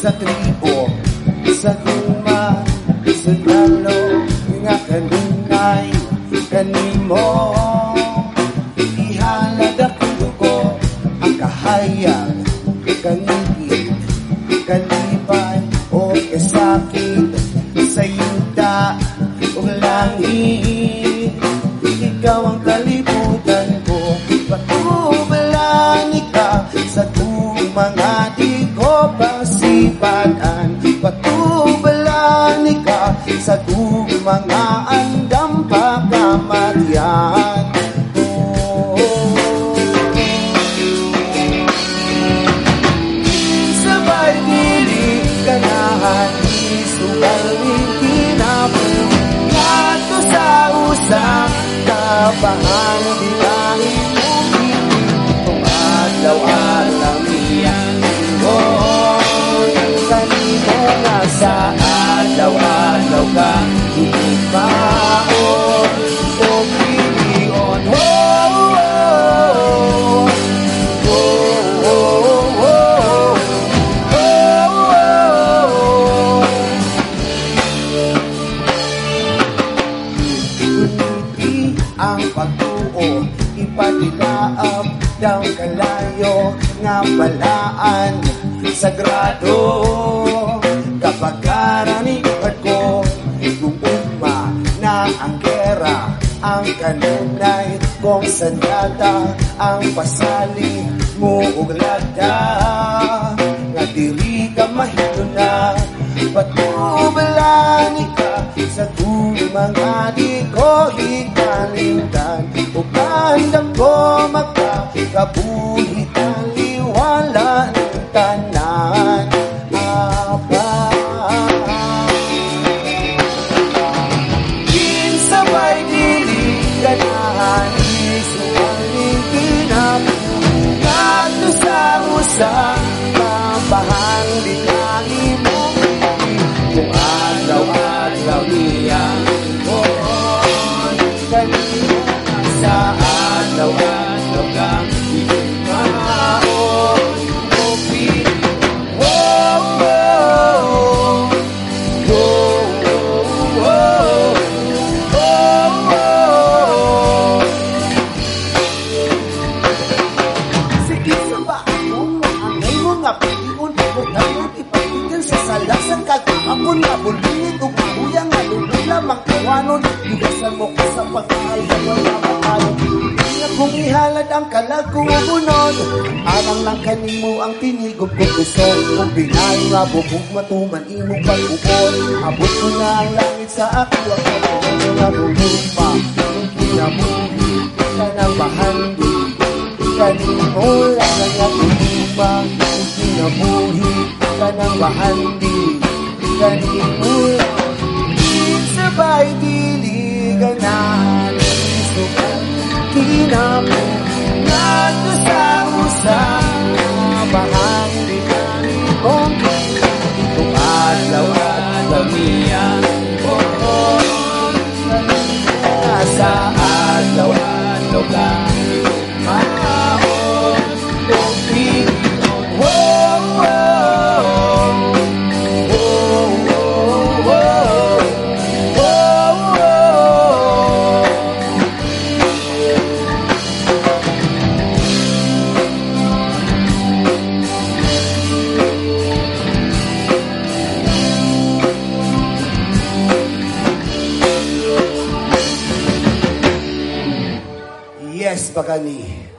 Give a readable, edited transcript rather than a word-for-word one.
sa tribo, sa guma, sa dalo, nga kanunay, kanimo. Ihalad ako dugo, ang kahayag, kanigit, kalibay, o kasakit, sa yuta, o langit. Ikaw ang kalibutan ko, patubalan ka sa mga di ko pasipagan. Patubalan ka sa mga andam pagkamalian. Sabay dilig ganahan, isugaling kinapon, kato sa usap, kapahan di kahit umibig, kung adlaw-adlaw niyang ingon. Kanino nga sa adlaw-adlaw ka ikipaon, o pilion. Ang pagtuo, ipadilaab daw kalayo nga balaan sagrado. Kapag karaniwan ko, guguma na ang gera, ang kanunay kong sandata, ang pasali mo uglada, nga diri ka mahituna. Patubalan ka sa mga di ko ikalimtan, o kandang ko magkakabuhi, taliwala ng tanan. Kinsabay dilig ganahan, isugaling kinapon, kato sa usap, kapahan di kahimong kung adlaw-adlaw niyang ingon. Kanino sa adlaw-adlaw kang ikipaon, o pilion. Sige sa ba ako, ang ngayon nga pilion, o dapat ipatigil sa salasan kagapon nga bulingit, o kahuyang nga lulula mangkawanon. Bigasan mo ko sa pagkahayan, wala matayo. Kung ihalad ang kalag kong ubunod, arang lang kanimo ang tinigog kong gusto. Kung binayo nga bubog matuman imong pag-ubod, abot ko na ang langit sa ako, ang kapag nga bubugma. Kung kinabuhi ka ng bahandi, kanimo lang ang bubugma. Kung kinabuhi ka ng bahandi, kanimo lang. Sabay diligan na isugan kinapon, nato sa usap, bahandi kanimong kung adlaw-adlaw niyang ingon. Sa adlaw-adlaw ka ikipaon, o pilion. Yes, Bagani.